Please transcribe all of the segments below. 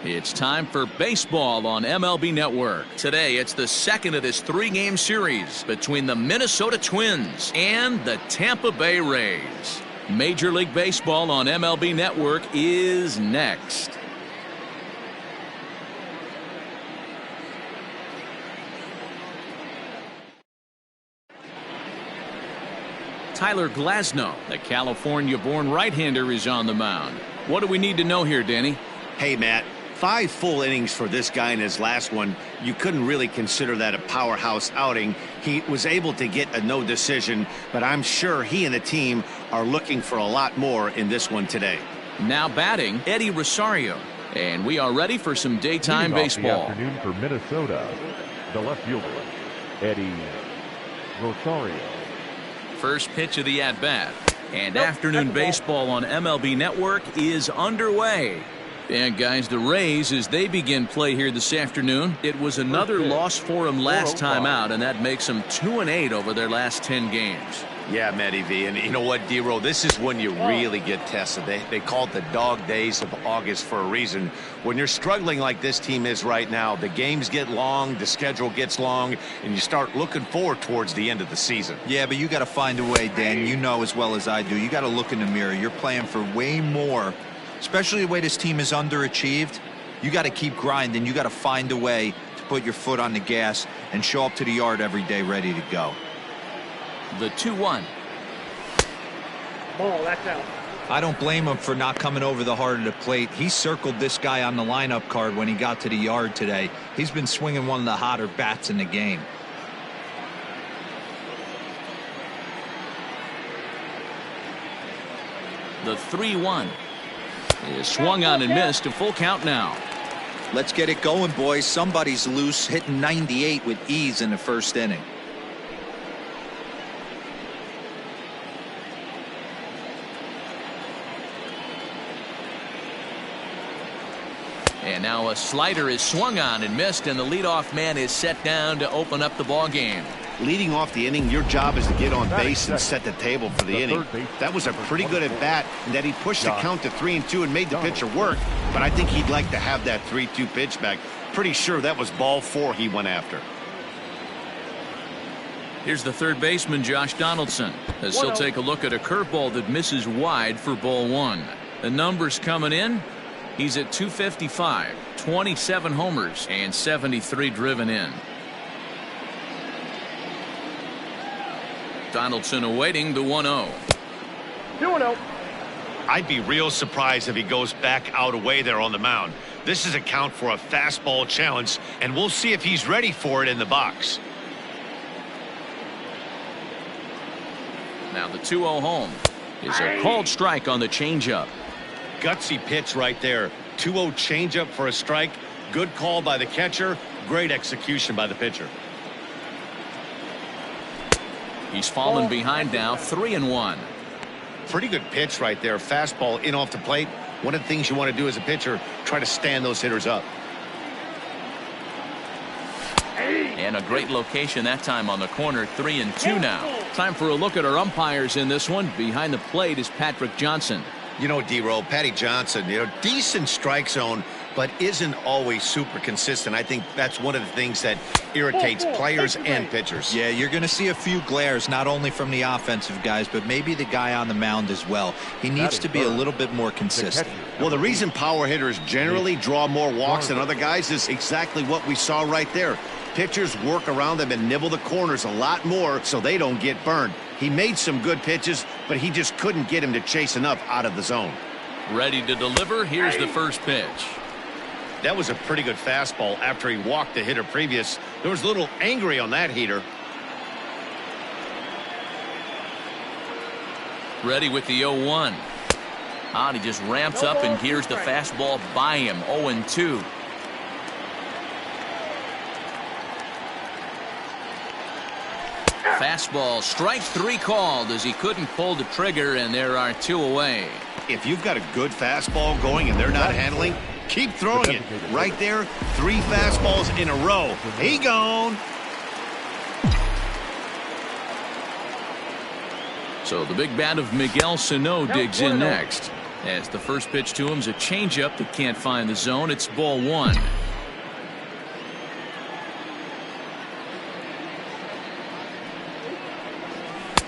It's time for baseball on MLB Network. Today, it's the second of this three-game series between the Minnesota Twins and the Tampa Bay Rays. Major League Baseball on MLB Network is next. Tyler Glasnow, the California-born right-hander, is on the mound. What do we need to know here, Danny? Hey, Matt. 5 full innings for this guy in his last one. You couldn't really consider that a powerhouse outing. He was able to get a no decision, but I'm sure he and the team are looking for a lot more in this one today. Now batting, Eddie Rosario. And we are ready for some daytime baseball. The afternoon for Minnesota, the left fielder, Eddie Rosario. First pitch of the at-bat. And afternoon baseball on MLB Network is underway. And guys, the Rays, as they begin play here this afternoon, it was another loss for them last time out, and that makes them 2-8 over their last 10 games. Yeah, Matty V, and you know what, D-Row, this is when you really get tested. They call it the dog days of August for a reason. When you're struggling like this team is right now, the games get long, the schedule gets long, and you start looking forward towards the end of the season. Yeah, but you got to find a way, Dan. You know as well as I do. You got to look in the mirror. You're playing for way more. Especially the way this team is underachieved, you got to keep grinding. You got to find a way to put your foot on the gas and show up to the yard every day ready to go. The 2-1. Ball, that's out. I don't blame him for not coming over the heart of the plate. He circled this guy on the lineup card when he got to the yard today. He's been swinging one of the hotter bats in the game. The 3-1. Is swung on and missed. A full count now. Let's get it going, boys. Somebody's loose, hitting 98 with ease in the first inning. And now a slider is swung on and missed, and the leadoff man is set down to open up the ball game. Leading off the inning, your job is to get on base and set the table for the inning. That was a pretty good at bat, and that he pushed the count to 3-2 and made the pitcher work, but I think he'd like to have that 3-2 pitch back. Pretty sure that was ball 4 he went after. Here's the third baseman, Josh Donaldson, as he'll take a look at a curveball that misses wide for ball 1. The numbers coming in. He's at 255, 27 homers, and 73 driven in. Donaldson awaiting the 1-0. 2-0. I'd be real surprised if he goes back out away there on the mound. This is a count for a fastball challenge, and we'll see if he's ready for it in the box. Now the 2-0 home is a called strike on the changeup. Gutsy pitch right there. 2-0 changeup for a strike. Good call by the catcher. Great execution by the pitcher. He's fallen behind now, 3-1. Pretty good pitch right there. Fastball in off the plate. One of the things you want to do as a pitcher, try to stand those hitters up. And a great location that time on the corner. 3-2 now. Time for a look at our umpires in this one. Behind the plate is Patrick Johnson. You know, D-Row, Patty Johnson, decent strike zone, but isn't always super consistent. I think that's one of the things that irritates players and pitchers. Yeah, you're going to see a few glares, not only from the offensive guys, but maybe the guy on the mound as well. He needs to be a little bit more consistent. Well, the reason power hitters generally draw more walks than other guys is exactly what we saw right there. Pitchers work around them and nibble the corners a lot more so they don't get burned. He made some good pitches, but he just couldn't get him to chase enough out of the zone. Ready to deliver. Here's the first pitch. That was a pretty good fastball after he walked the hitter previous. There was a little angry on that heater. Ready with the 0-1. He just ramps up and gears the fastball by him. 0-2. Fastball, strike 3 called as he couldn't pull the trigger, and there are 2 away. If you've got a good fastball going and they're not handling, keep throwing it. Right there, 3 fastballs in a row. He gone. So the big bat of Miguel Sano digs in next. As the first pitch to him is a changeup that can't find the zone. It's ball one.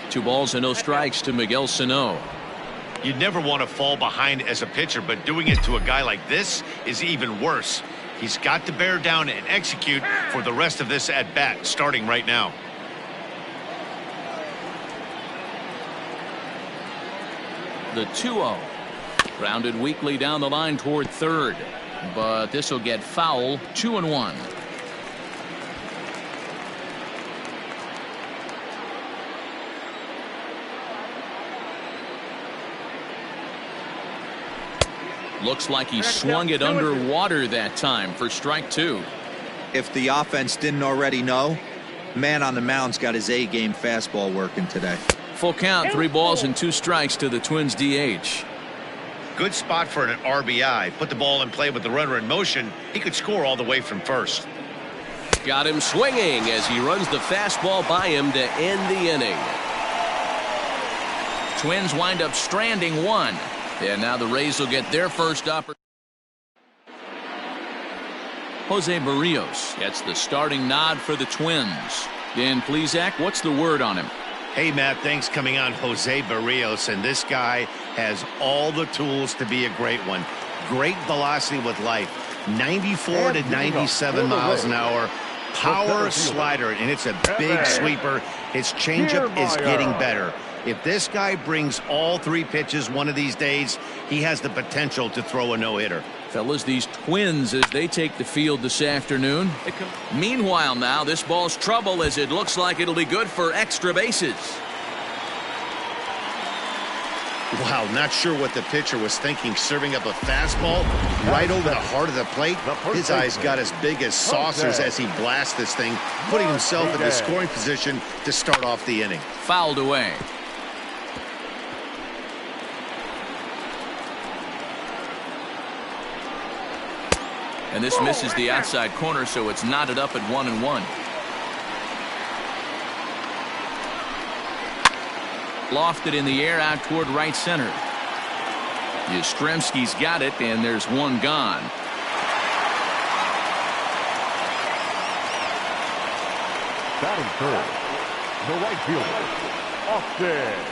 Two balls and no strikes to Miguel Sano. You'd never want to fall behind as a pitcher, but doing it to a guy like this is even worse. He's got to bear down and execute for the rest of this at bat, starting right now. The 2-0. Grounded weakly down the line toward third, but this will get foul. 2-1. Looks like he swung it underwater that time for strike two. If the offense didn't already know, man on the mound's got his A-game fastball working today. Full count, 3 balls and 2 strikes to the Twins DH. Good spot for an RBI. Put the ball in play with the runner in motion. He could score all the way from first. Got him swinging as he runs the fastball by him to end the inning. Twins wind up stranding 1. And now the Rays will get their first opportunity. Jose Barrios gets the starting nod for the Twins. Dan Plesac, what's the word on him? Hey, Matt, thanks coming on Jose Barrios, and this guy has all the tools to be a great one. Great velocity with life. 94 to 97 miles an hour. Power slider, and it's a big sweeper. His changeup is getting better. If this guy brings all 3 pitches one of these days, he has the potential to throw a no-hitter. Fellas, these Twins as they take the field this afternoon. Meanwhile now, this ball's trouble as it looks like it'll be good for extra bases. Wow, not sure what the pitcher was thinking, serving up a fastball right over the heart of the plate. His eyes got as big as saucers as he blasts this thing, putting himself in the scoring position to start off the inning. Fouled away. And this misses the outside corner, so it's knotted up at 1-1. Lofted in the air out toward right center. Yastrzemski's got it, and there's one gone. Batting third, the right fielder, Buxton.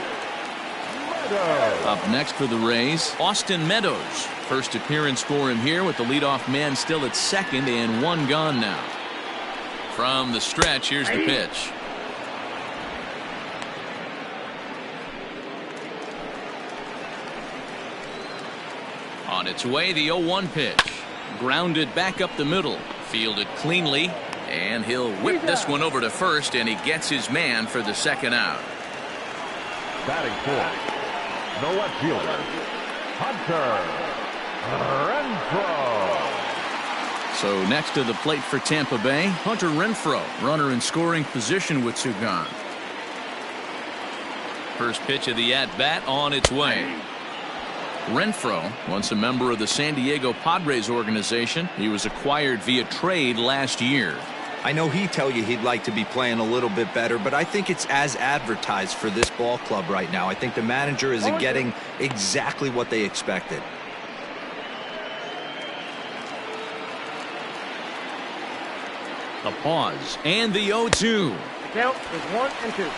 Up next for the Rays, Austin Meadows. First appearance for him here with the leadoff man still at second and one gone now. From the stretch, here's the pitch. On its way, the 0-1 pitch. Grounded back up the middle. Fielded cleanly. And he'll whip this one over to first, and he gets his man for the second out. Batting fourth, the left fielder, Hunter Renfroe. So next to the plate for Tampa Bay, Hunter Renfroe, runner in scoring position with 2 gone. First pitch of the at-bat on its way. Renfroe, once a member of the San Diego Padres organization, he was acquired via trade last year. I know he'd tell you he'd like to be playing a little bit better, but I think it's as advertised for this ball club right now. I think the manager isn't getting exactly what they expected. The pause and the 0-2. Count is 1-2.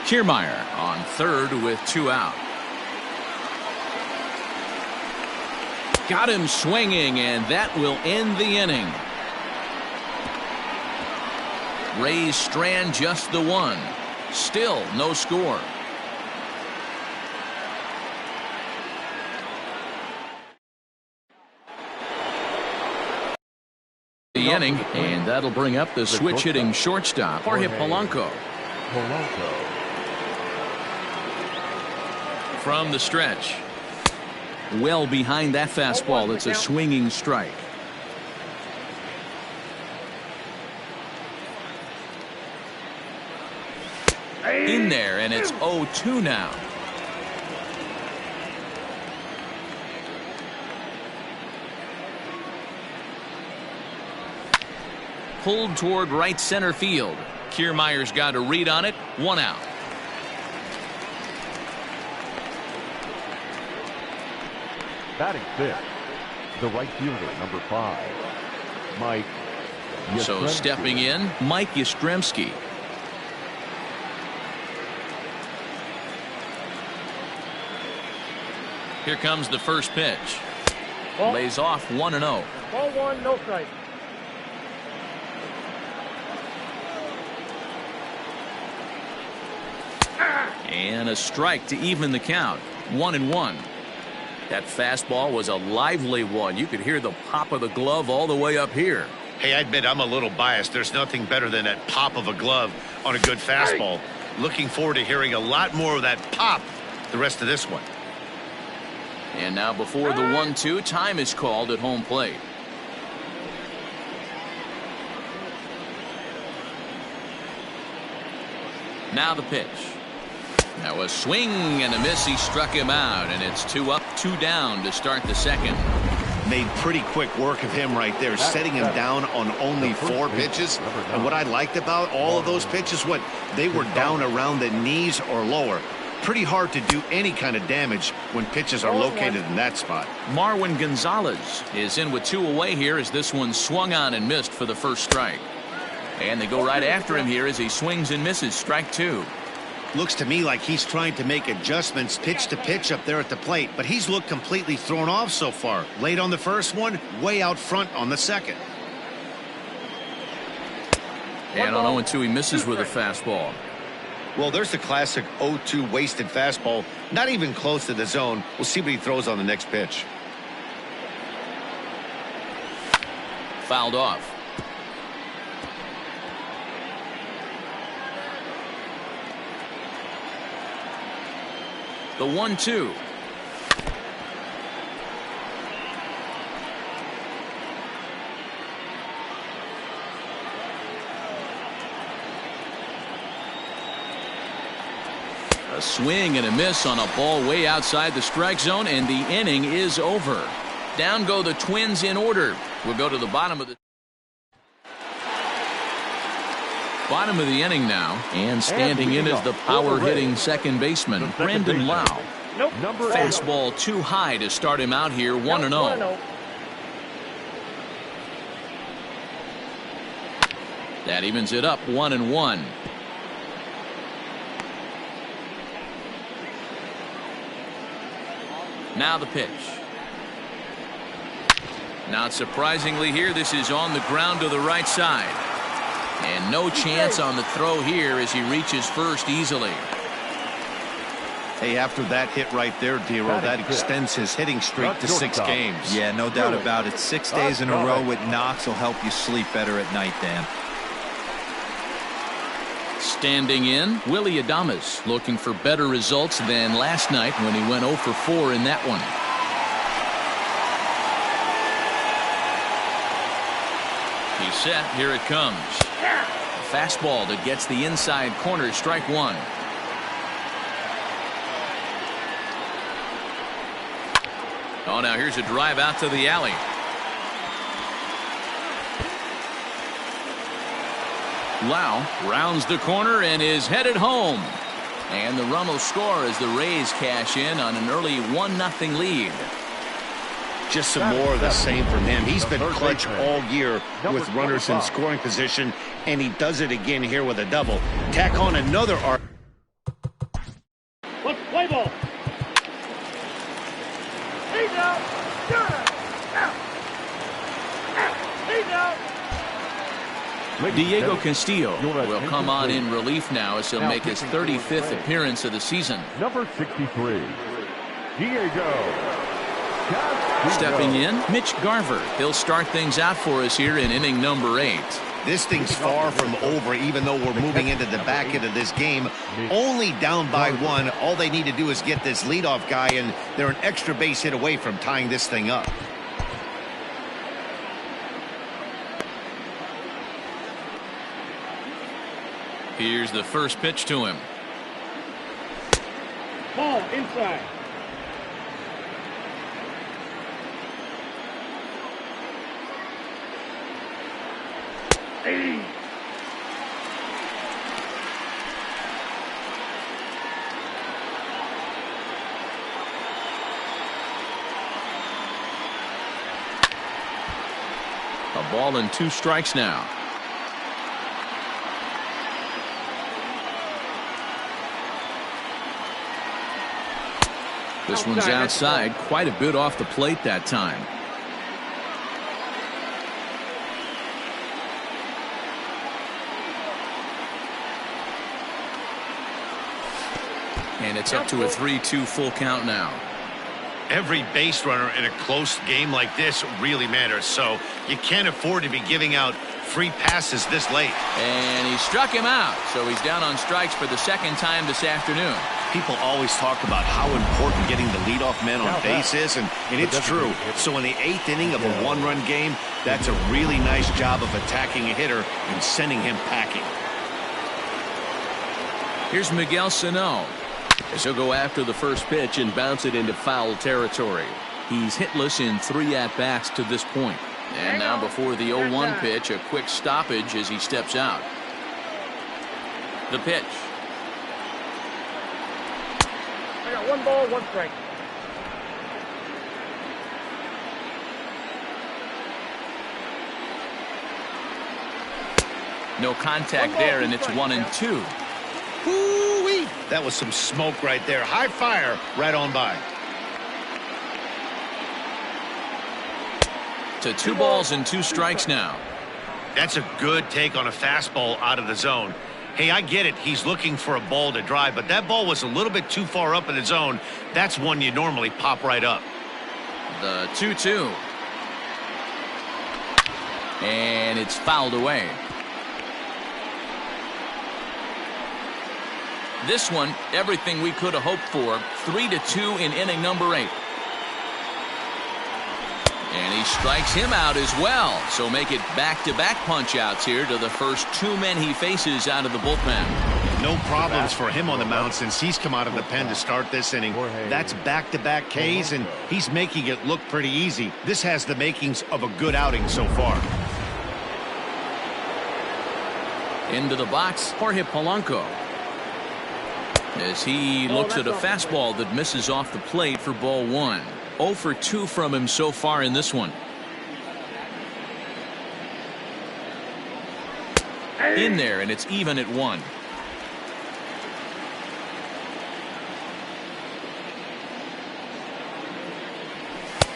Kiermaier on third with 2 out. Got him swinging, and that will end the inning. Rays strand just the 1. Still no score. The inning, and that'll bring up the switch hitting shortstop, Jorge Polanco. From the stretch. Well behind that fastball. It's a swinging strike. In there, and it's 0-2 now. Pulled toward right center field. Kiermaier's got a read on it. 1 out. Batting fifth, the right fielder, number 5, Mike Yastrzemski. So stepping in, Mike Yastrzemski. Here comes the first pitch. Ball. Lays off 1-0. Ball 1, no strike. And a strike to even the count. 1-1. That fastball was a lively one. You could hear the pop of the glove all the way up here. Hey, I admit I'm a little biased. There's nothing better than that pop of a glove on a good fastball. Looking forward to hearing a lot more of that pop the rest of this one. And now before the 1-2, time is called at home plate. Now the pitch. Now a swing and a miss. He struck him out, and it's 2 up, 2 down to start the second. Made pretty quick work of him right there, setting him down on only 4 pitches. And what I liked about all of those pitches, what they were down around the knees or lower. Pretty hard to do any kind of damage when pitches are located in that spot. Marwin Gonzalez is in with 2 away here as this one swung on and missed for the first strike. And they go right after him here as he swings and misses. Strike 2. Looks to me like he's trying to make adjustments pitch to pitch up there at the plate, but he's looked completely thrown off so far. Late on the first one, way out front on the second. And on 0-2, he misses with a fastball. Well, there's the classic 0-2 wasted fastball, not even close to the zone. We'll see what he throws on the next pitch. Fouled off. The 1-2. A swing and a miss on a ball way outside the strike zone, and the inning is over. Down go the Twins in order. We'll go to the bottom of the inning now, and standing in is the power-hitting second baseman, Brandon Lau. Fastball too high to start him out here, 1-0. That evens it up, 1-1. Now the pitch. Not surprisingly here, this is on the ground to the right side. And no chance on the throw here as he reaches first easily. Hey, after that hit right there, Dero, that extends his hitting streak to 6 games. Yeah, no doubt about it. 6 days in a row with knocks will help you sleep better at night, Dan. Standing in, Willie Adames, looking for better results than last night when he went 0 for 4 in that one. He's set. Here it comes. A fastball that gets the inside corner. Strike 1. Oh, now here's a drive out to the alley. Lau rounds the corner and is headed home. And the run will score as the Rays cash in on an early 1-0 lead. Just some more of the same from him. He's been clutch all year with runners in scoring position, and he does it again here with a double. Tack on another arc. Let's play ball. He's out. Out. He's out. Diego Castillo will come on in relief now as he'll make his 35th appearance of the season. Number 63, Diego. Stepping in, Mitch Garver. He'll start things out for us here in inning number 8. This thing's far from over, even though we're moving into the back end of this game. Only down by 1. All they need to do is get this leadoff guy, and they're an extra base hit away from tying this thing up. Here's the first pitch to him. Ball inside. A ball and 2 strikes now. This one's outside, quite a bit off the plate that time. And it's up to a 3-2 full count now. Every base runner in a close game like this really matters, so you can't afford to be giving out free passes this late. And he struck him out, so he's down on strikes for the second time this afternoon. People always talk about how important getting the leadoff man on base is, and it's true. So in the 8th inning of a 1-run game, that's a really nice job of attacking a hitter and sending him packing. Here's Miguel Sano, as he'll go after the first pitch and bounce it into foul territory. He's hitless in 3 at-bats to this point. And now before the 0-1 pitch, a quick stoppage as he steps out. The pitch. I got 1 ball, 1 strike. No contact there, and it's 1-2. Woo-wee! That was some smoke right there. High fire right on by. To 2 balls and 2 strikes now. That's a good take on a fastball out of the zone. Hey, I get it. He's looking for a ball to drive, but that ball was a little bit too far up in the zone. That's one you normally pop right up. The 2-2. And it's fouled away. This one, everything we could have hoped for. 3-2 in inning number 8. And he strikes him out as well. So make it back-to-back punch-outs here to the first 2 men he faces out of the bullpen. No problems for him on the mound since he's come out of the pen to start this inning. That's back-to-back Ks, and he's making it look pretty easy. This has the makings of a good outing so far. Into the box, Jorge Polanco, as he looks at a fastball that misses off the plate for ball 1. 0 for 2 from him so far in this one. In there, and it's even at 1.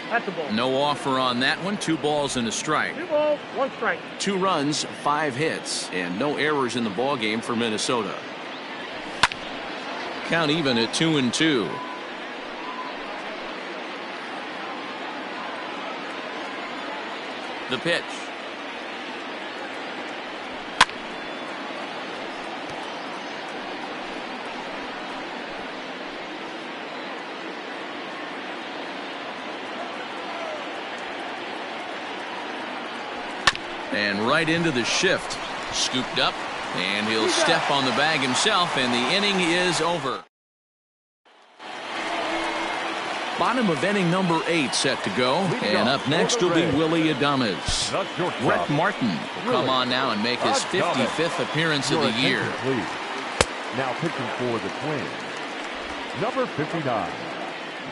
That's a ball. No offer on that one. 2 balls and a strike. 2 balls, 1 strike. 2 runs, 5 hits, and no errors in the ball game for Minnesota. Count even at 2-2. The pitch. And right into the shift. Scooped up, and he'll step on the bag himself, and the inning is over. Bottom of inning number 8 set to go, and up next will be Willy Adames. Brett Martin will come on now and make his 55th appearance of the year. Now pitching for the Twins, number 59,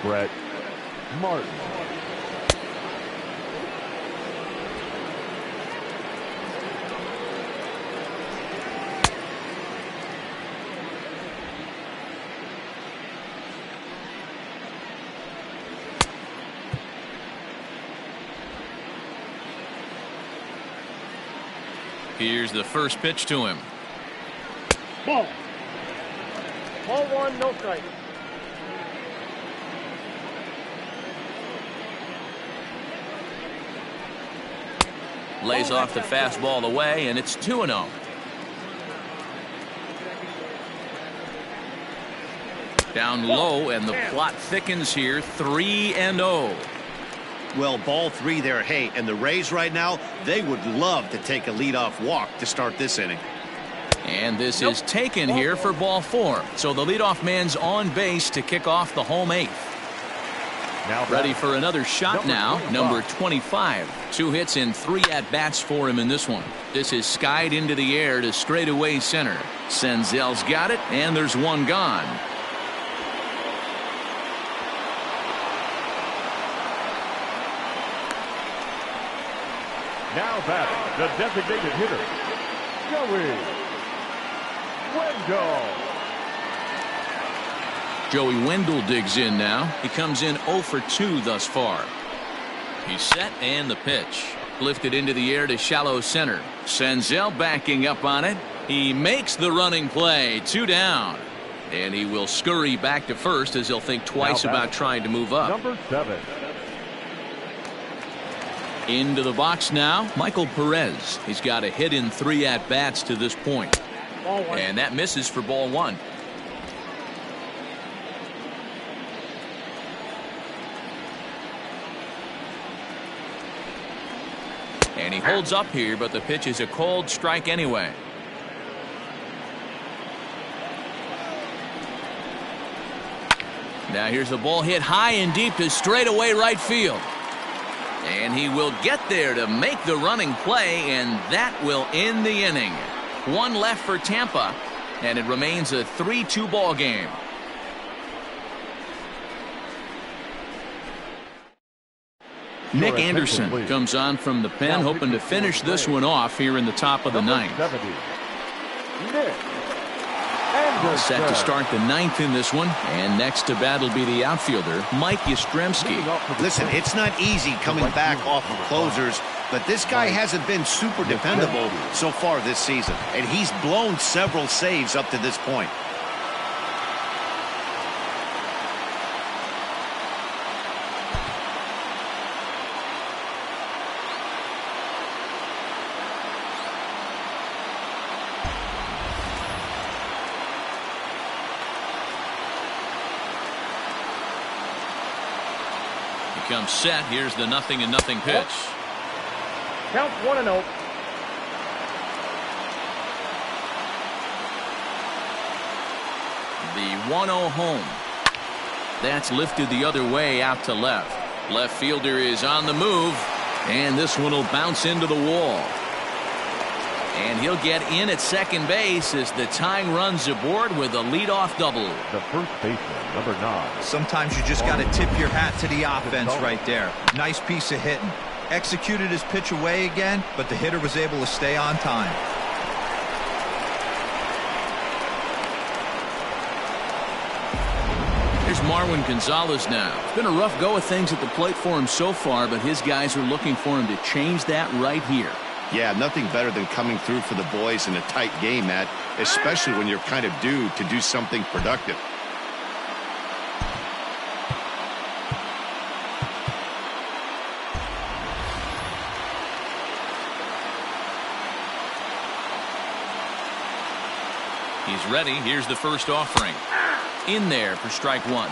Brett Martin. Here's the first pitch to him. Ball. Ball 1, no strike. Lays off the fastball away, and it's 2-0. Down low, and the plot thickens here. 3-0. Well, ball 3 there. Hey, and the Rays right now, they would love to take a leadoff walk to start this inning. And this is taken here for ball 4. So the leadoff man's on base to kick off the home 8th. Now ready for another shot now. Number 25. 2 hits and 3 at-bats for him in this one. This is skied into the air to straightaway center. Senzel's got it, and there's 1 gone. Now batting, the designated hitter, Joey Wendell. Joey Wendell digs in now. He comes in 0 for 2 thus far. He's set and the pitch. Lifted into the air to shallow center. Senzel backing up on it. He makes the running play. 2 down. And he will scurry back to first as he'll think twice about trying to move up. Number 7. Into the box now, Michael Perez. He's got a hit in 3 at-bats to this point. Ball 1. And that misses for ball 1. And he holds up here, but the pitch is a called strike anyway. Now here's the ball hit high and deep to straightaway right field. And he will get there to make the running play, and that will end the inning. 1 left for Tampa, and it remains a 3-2 ball game. Nick Anderson comes on from the pen, hoping to finish this one off here in the top of the 9th. Set to start the 9th in this one, and next to bat will be the outfielder, Mike Yastrzemski. Listen, it's not easy coming back off of closers, but this guy hasn't been super dependable so far this season, and he's blown several saves up to this point. Comes set. Here's the 0-0 pitch. Count 1-0. The 1-0 home. That's lifted the other way out to left. Left fielder is on the move, and this one will bounce into the wall. And he'll get in at second base as the tying run's aboard with a leadoff double. The first baseman, number 9. Sometimes you just got to tip your hat to the offense right there. Nice piece of hitting. Executed his pitch away again, but the hitter was able to stay on time. Here's Marwin Gonzalez now. It's been a rough go of things at the plate for him so far, but his guys are looking for him to change that right here. Yeah, nothing better than coming through for the boys in a tight game, Matt, especially when you're kind of due to do something productive. He's ready. Here's the first offering. In there for strike 1.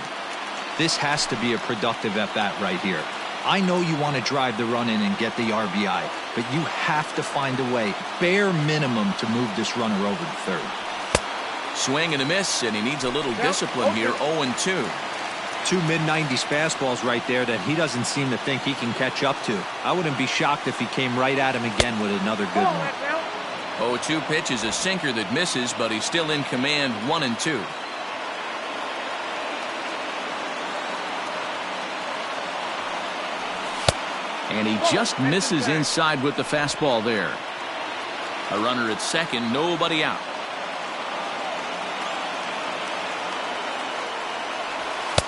This has to be a productive at-bat right here. I know you want to drive the run in and get the RBI, but you have to find a way, bare minimum, to move this runner over to third. Swing and a miss, and he needs a little discipline here. 0-2. 2 mid-90s fastballs right there that he doesn't seem to think he can catch up to. I wouldn't be shocked if he came right at him again with another good one. 0-2 pitch is a sinker that misses, but he's still in command. 1-2. And he just misses inside with the fastball there. A runner at second, nobody out.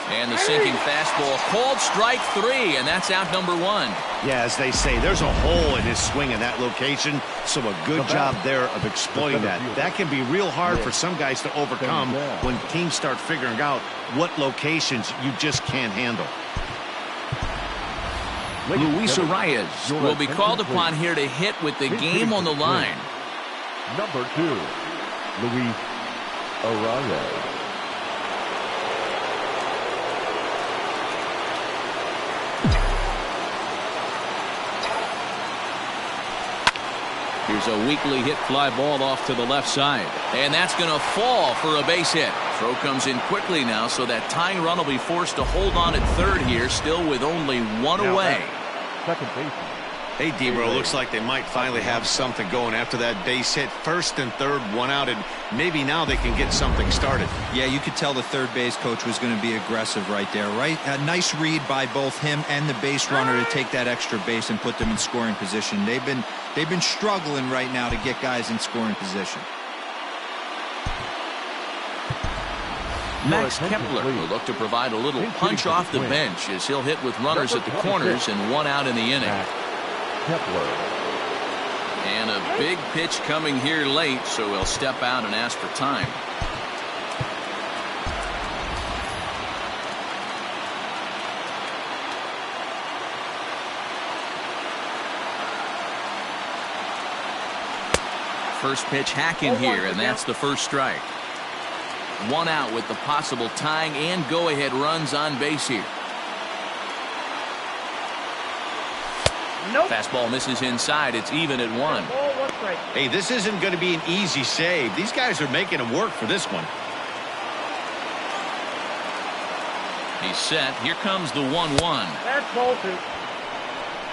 And the sinking fastball called strike 3, and that's out number 1. Yeah, as they say, there's a hole in his swing in that location, so a good job there of exploiting that. That can be real hard for some guys to overcome when teams start figuring out what locations you just can't handle. Luis Arias will be called upon here to hit with the game on the line. Number 2, Luis Arias. Here's a weakly hit fly ball off to the left side. And that's going to fall for a base hit. Throw comes in quickly now, so that tying run will be forced to hold on at third here, still with only 1 away. Second baseman, Hey, Debro, looks like they might finally have something going after that base hit. First and third, one out, and maybe now they can get something started. Yeah, you could tell the third base coach was going to be aggressive right there, right? A nice read by both him and the base runner to take that extra base and put them in scoring position. They've been struggling right now to get guys in scoring position. Max Kepler will look to provide a little punch off the bench as he'll hit with runners at the corners and one out in the inning. Kepler. And a big pitch coming here late, so he'll step out and ask for time. First pitch hacking here, and that's the first strike. One out with the possible tying and go-ahead runs on base here. Nope. Fastball misses inside. It's even at one. Ball, 1 strike. Hey, this isn't going to be an easy save. These guys are making him work for this one. He's set. Here comes the 1-1. That's ball 2.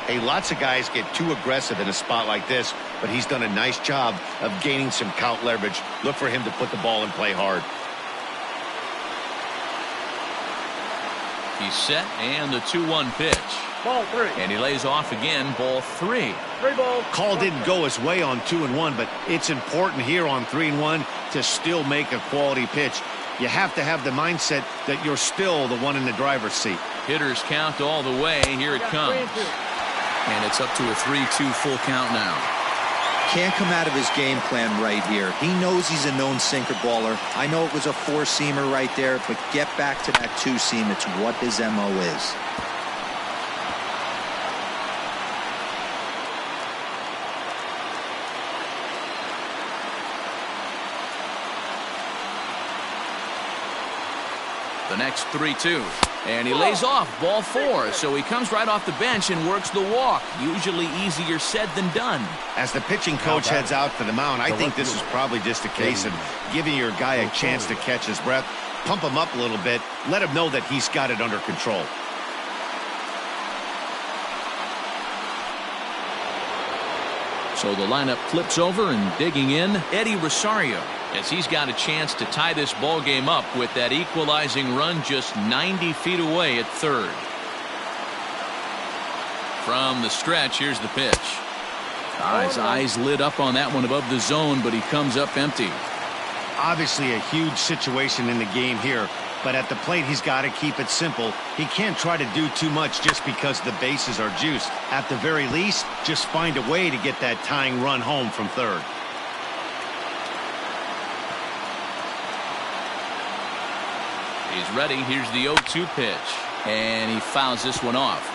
Hey, lots of guys get too aggressive in a spot like this, but he's done a nice job of gaining some count leverage. Look for him to put the ball in play hard. He's set, and the 2-1 pitch. Ball 3. And he lays off again, ball 3. 3 balls. Call 1 didn't strike. go his way on 2-1, but it's important here on 3-1 to still make a quality pitch. You have to have the mindset that you're still the one in the driver's seat. Hitters count all the way. Here it Got comes. 3 and 2. And it's up to a 3-2 full count now. Can't come out of his game plan right here. He knows he's a known sinker baller. I know it was a 4-seamer right there, but get back to that 2-seam. It's what his MO is. The next 3-2. And he lays off ball 4. So he comes right off the bench and works the walk. Usually easier said than done. As the pitching coach heads out to the mound, I think this is probably just a case of giving your guy a chance to catch his breath, pump him up a little bit, let him know that he's got it under control. So the lineup flips over, and digging in, Eddie Rosario, as he's got a chance to tie this ball game up with that equalizing run just 90 feet away at third. From the stretch, here's the pitch. His eyes lit up on that one above the zone, but he comes up empty. Obviously a huge situation in the game here, but at the plate he's got to keep it simple. He can't try to do too much just because the bases are juiced. At the very least, just find a way to get that tying run home from third. He's ready. Here's the 0-2 pitch, and he fouls this one off.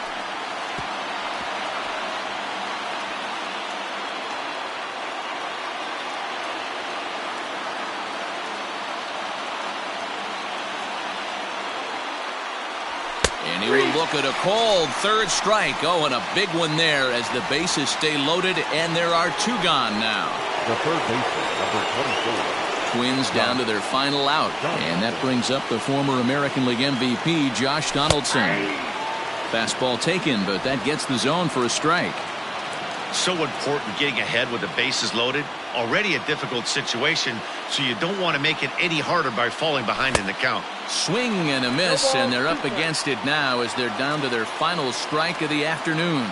And he will look at a cold third strike. Oh, and a big one there as the bases stay loaded, and there are 2 gone now. The third baseman, number 24. Twins down to their final out, and that brings up the former American League MVP, Josh Donaldson. Fastball taken, but that gets the zone for a strike. So important getting ahead with the bases loaded. Already a difficult situation, so you don't want to make it any harder by falling behind in the count. Swing and a miss, and they're up against it now as they're down to their final strike of the afternoon.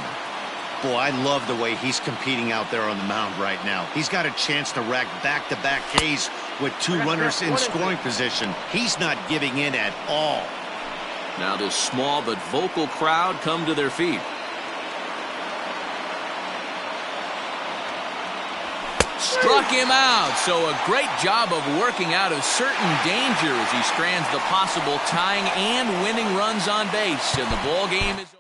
Boy, I love the way he's competing out there on the mound right now. He's got a chance to rack back-to-back Ks with 2 runners in scoring position. He's not giving in at all. Now this small but vocal crowd come to their feet. Struck him out. So a great job of working out of certain danger as he strands the possible tying and winning runs on base. And the ball game is over.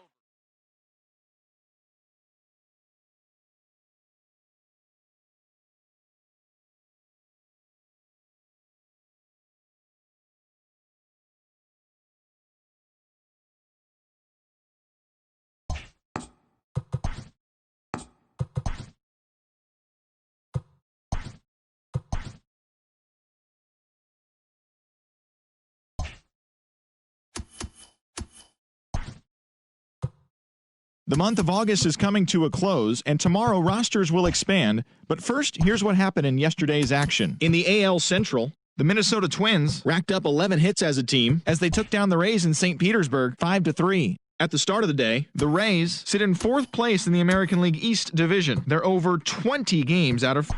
The month of August is coming to a close, and tomorrow rosters will expand. But first, here's what happened in yesterday's action. In the AL Central, the Minnesota Twins racked up 11 hits as a team as they took down the Rays in St. Petersburg 5-3. At the start of the day, the Rays sit in 4th place in the American League East Division. They're over 20 games out of...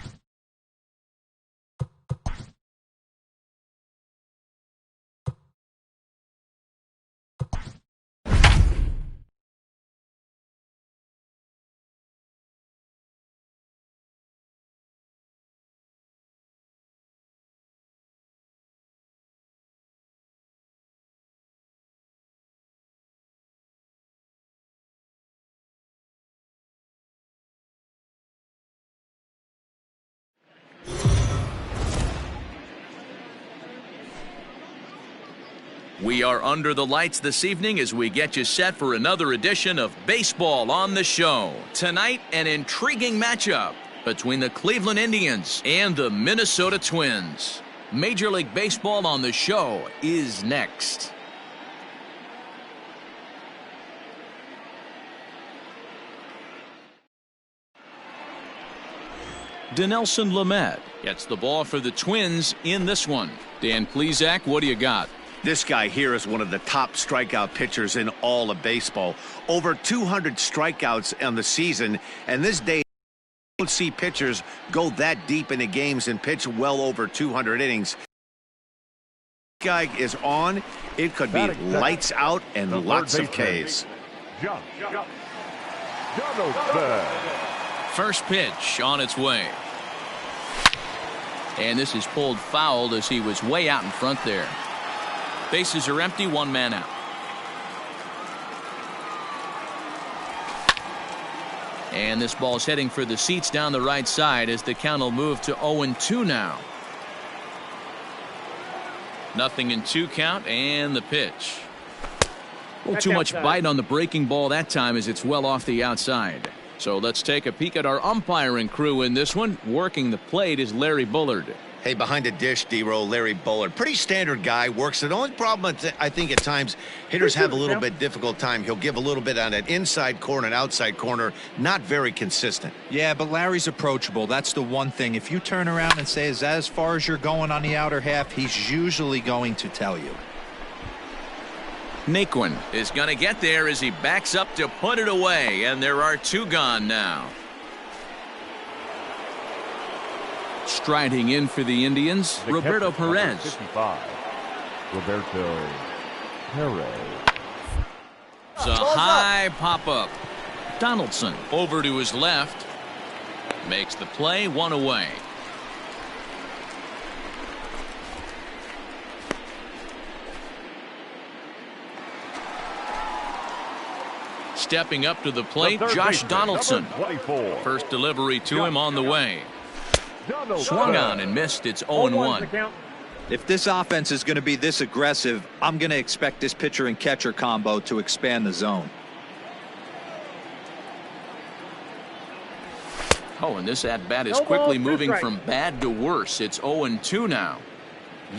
We are under the lights this evening as we get you set for another edition of Baseball on the Show. Tonight, an intriguing matchup between the Cleveland Indians and the Minnesota Twins. Major League Baseball on the Show is next. Dinelson Lamet gets the ball for the Twins in this one. Dan Plesac, what do you got? This guy here is one of the top strikeout pitchers in all of baseball. Over 200 strikeouts on the season, and this day you don't see pitchers go that deep into games and pitch well over 200 innings. This guy is on. It could be lights out and lots of Ks. First pitch on its way. And this is pulled foul as he was way out in front there. Bases are empty, 1 man out. And this ball's heading for the seats down the right side as the count will move to 0-2 now. Nothing in 2 count, and the pitch. Well, too much bite on the breaking ball that time as it's well off the outside. So let's take a peek at our umpiring crew in this one. Working the plate is Larry Bullard. Hey, behind the dish, D-Row, Larry Bullard. Pretty standard guy, works it. The only problem, I think, at times, hitters have a little bit difficult time. He'll give a little bit on that inside corner and outside corner. Not very consistent. Yeah, but Larry's approachable. That's the one thing. If you turn around and say, is that as far as you're going on the outer half, he's usually going to tell you. Naquin is going to get there as he backs up to put it away, and there are 2 gone now. Striding in for the Indians, Roberto Perez. 55, Roberto Perez. It's a high pop-up. Donaldson over to his left. Makes the play, 1 away. Stepping up to the plate, Josh Donaldson. First delivery to him on the way. Swung on and missed. It's 0-1. If this offense is going to be this aggressive, I'm going to expect this pitcher and catcher combo to expand the zone. Oh, and this at-bat is quickly moving from bad to worse. It's 0-2 now.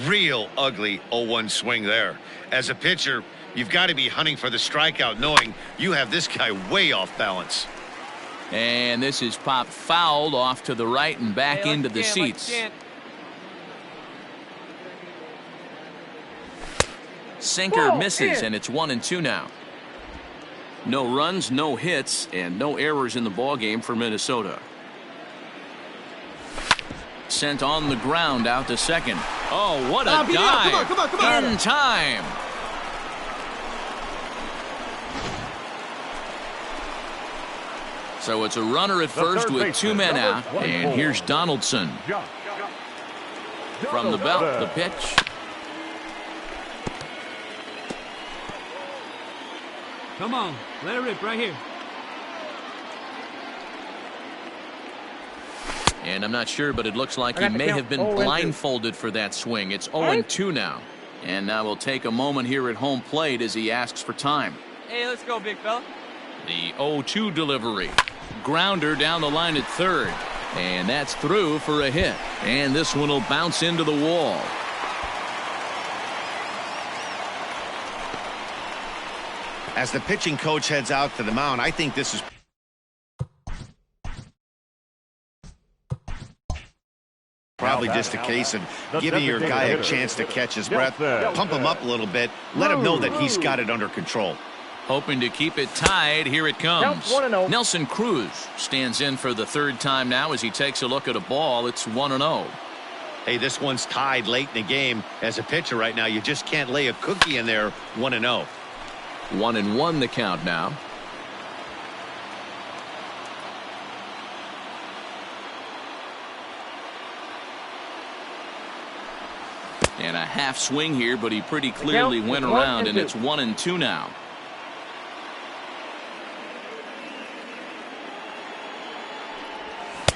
Real ugly 0-1 swing there. As a pitcher, you've got to be hunting for the strikeout, knowing you have this guy way off balance. And this is popped fouled off to the right and back into the seats. Sinker misses, and it's 1-2 now. No runs, no hits, and no errors in the ballgame for Minnesota. Sent on the ground out to second. Oh, what a dive. Come on. In time. So it's a runner at first with 2 men out, and here's Donaldson. From the belt, the pitch. Come on, let it rip right here. And I'm not sure, but it looks like he may have been blindfolded for that swing. It's 0-2 now. And now we'll take a moment here at home plate as he asks for time. Hey, let's go, big fella. The 0-2 delivery. Grounder down the line at third. And that's through for a hit. And this one will bounce into the wall. As the pitching coach heads out to the mound, I think this is probably just a case of giving your guy a chance to catch his breath, pump him up a little bit, let him know that he's got it under control. Hoping to keep it tied. Here it comes. Nelson Cruz stands in for the third time now as he takes a look at a ball. It's 1-0. Hey, this one's tied late in the game. As a pitcher right now, you just can't lay a cookie in there. 1-0. 1-1 the count now. And a half swing here, but he pretty clearly went around, and it's 1-2 now.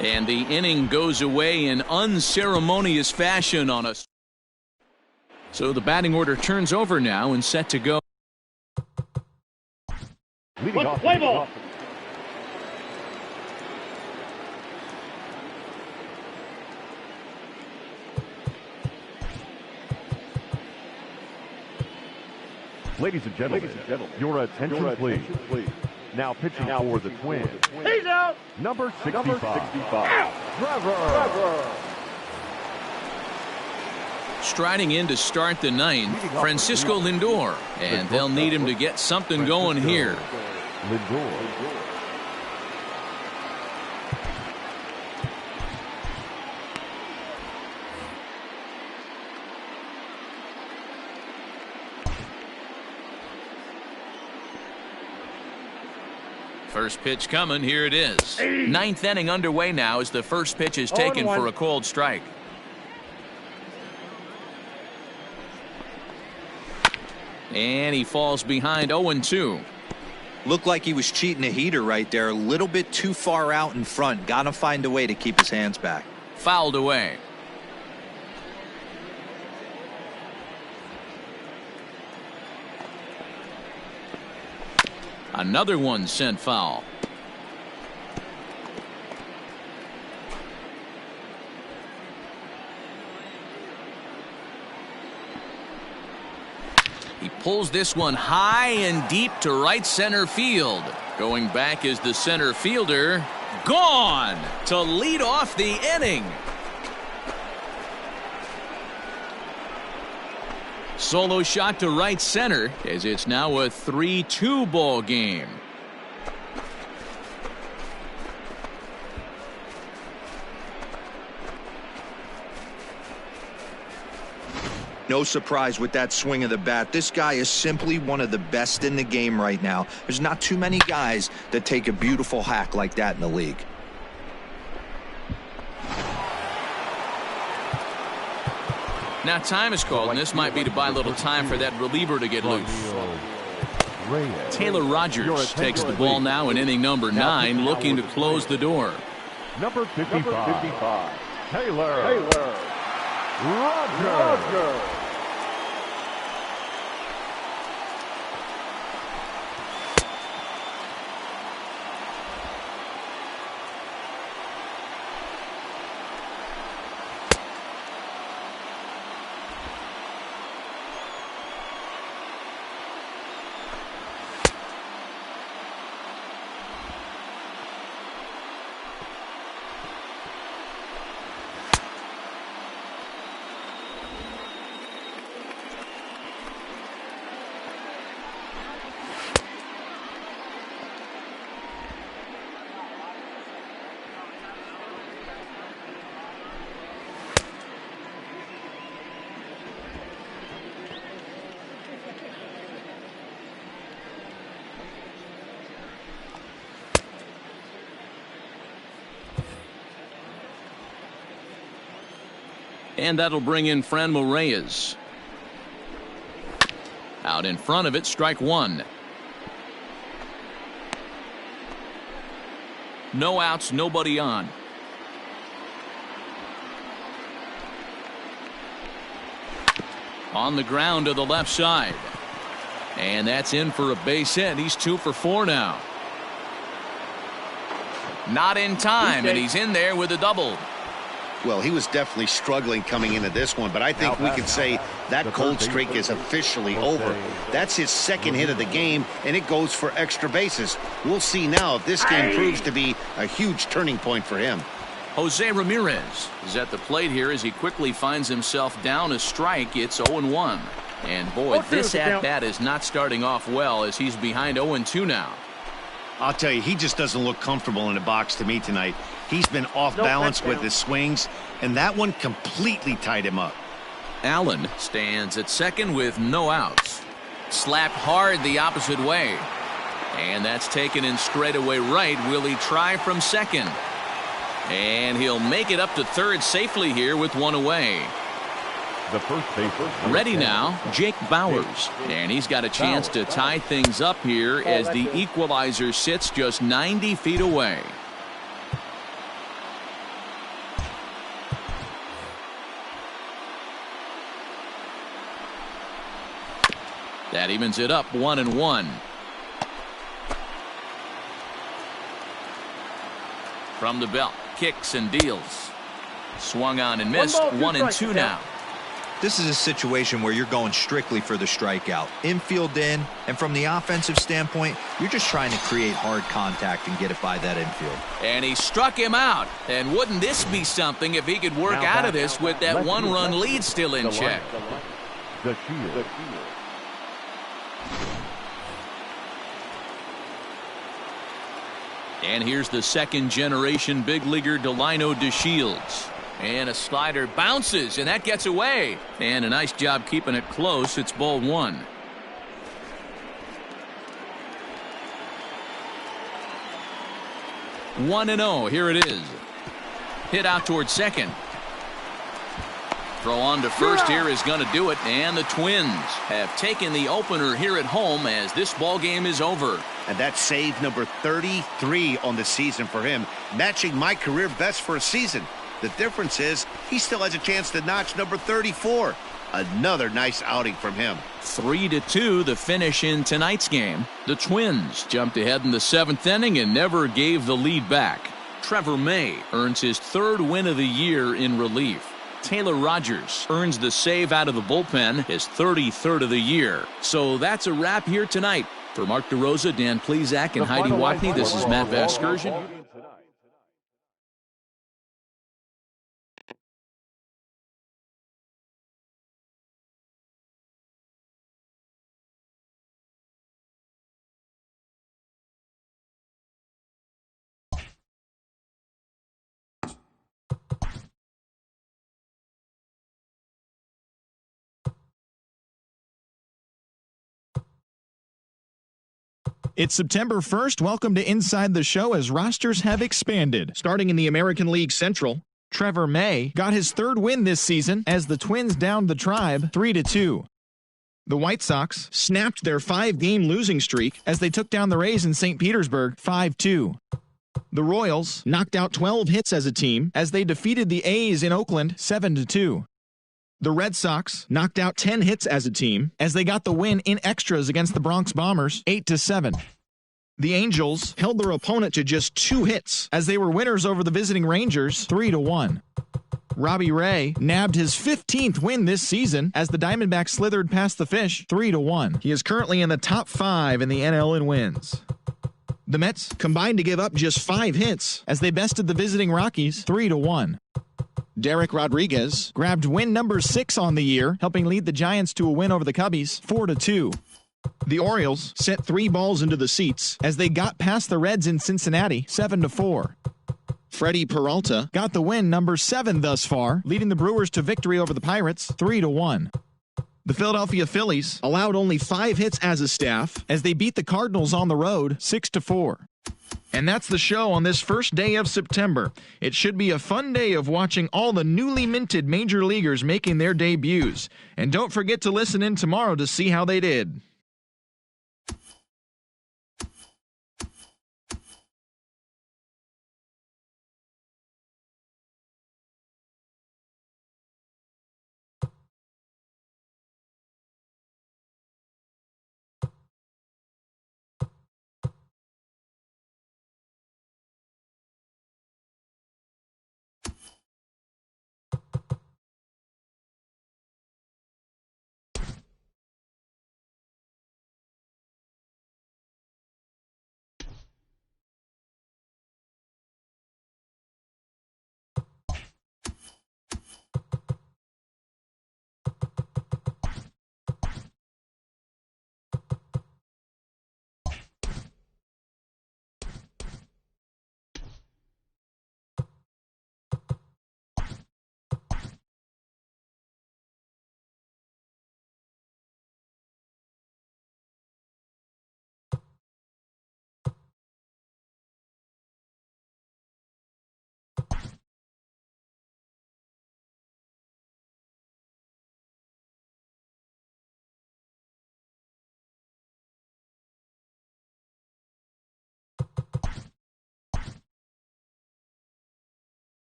And the inning goes away in unceremonious fashion on us. So the batting order turns over now and set to go. Play ball. Ladies and gentlemen, your attention, please. Now pitching for the Twins. He's out. Number 65. Trevor. Striding in to start the ninth, Francisco Lindor. And they'll need him to get something going here. Lindor. First pitch coming. Here it is. Ninth inning underway now as the first pitch is taken for a cold strike. And he falls behind 0-2. Looked like he was cheating a heater right there. A little bit too far out in front. Got to find a way to keep his hands back. Fouled away. Another one sent foul. He pulls this one high and deep to right center field. Going back is the center fielder. Gone to lead off the inning. Solo shot to right center as it's now a 3-2 ball game. No surprise with that swing of the bat. This guy is simply one of the best in the game right now. There's not too many guys that take a beautiful hack like that in the league. Now time is called, and this might be to buy a little time for that reliever to get loose. Taylor Rogers takes the ball now in inning number 9, looking to close the door. Number 55. Taylor Rogers. And that'll bring in Franmil Reyes. Out in front of it, strike one. No outs, nobody on. On the ground to the left side. And that's in for a base hit. He's 2 for 4 now. Not in time, and he's in there with a double. Well, he was definitely struggling coming into this one, but I think we can say that cold streak is officially over. That's his second hit of the game, and it goes for extra bases. We'll see now if this game proves to be a huge turning point for him. Jose Ramirez is at the plate here as he quickly finds himself down a strike. It's 0-1. And boy, this at-bat is not starting off well as he's behind 0-2 now. I'll tell you, he just doesn't look comfortable in the box to me tonight. He's been off balance with his swings, and that one completely tied him up. Allen stands at second with no outs. Slapped hard the opposite way. And that's taken in straightaway right. Will he try from second? And he'll make it up to third safely here with one away. The first baseman. Ready now, Jake Bauers. And he's got a chance to tie things up here as the equalizer sits just 90 feet away. That evens it up 1-1. From the belt, kicks and deals. Swung on and missed. 1-2 now. This is a situation where you're going strictly for the strikeout. Infield in, and from the offensive standpoint, you're just trying to create hard contact and get it by that infield. And he struck him out. And wouldn't this be something if he could work out of this with that one-run lead still in check? The Shield. And here's the second-generation big leaguer Delino DeShields. And a slider bounces, and that gets away. And a nice job keeping it close. It's ball one. One and 0. Here it is. Hit out towards second. Throw on to first here is going to do it. And the Twins have taken the opener here at home as this ball game is over. And that's save number 33 on the season for him, matching my career best for a season. The difference is he still has a chance to notch number 34. Another nice outing from him. 3-2 the finish in tonight's game. The Twins jumped ahead in the 7th inning and never gave the lead back. Trevor May earns his 3rd win of the year in relief. Taylor Rogers earns the save out of the bullpen, his 33rd of the year. So that's a wrap here tonight. For Mark DeRosa, Dan Plesac, and Heidi Watney, this is Matt Vasgersian. It's September 1st. Welcome to Inside the Show as rosters have expanded. Starting in the American League Central, Trevor May got his 3rd win this season as the Twins downed the Tribe 3-2. The White Sox snapped their 5-game losing streak as they took down the Rays in St. Petersburg 5-2. The Royals knocked out 12 hits as a team as they defeated the A's in Oakland 7-2. The Red Sox knocked out 10 hits as a team as they got the win in extras against the Bronx Bombers 8-7. The Angels held their opponent to just 2 hits as they were winners over the visiting Rangers 3-1. Robbie Ray nabbed his 15th win this season as the Diamondbacks slithered past the Fish 3-1. He is currently in the top 5 in the NL in wins. The Mets combined to give up just 5 hits as they bested the visiting Rockies 3-1. Derek Rodriguez grabbed win number 6 on the year, helping lead the Giants to a win over the Cubbies 4-2. The Orioles sent 3 balls into the seats as they got past the Reds in Cincinnati 7-4. Freddie Peralta got the win number 7 thus far, leading the Brewers to victory over the Pirates 3-1. The Philadelphia Phillies allowed only 5 hits as a staff as they beat the Cardinals on the road 6-4. And that's the show on this first day of September. It should be a fun day of watching all the newly minted major leaguers making their debuts. And don't forget to listen in tomorrow to see how they did.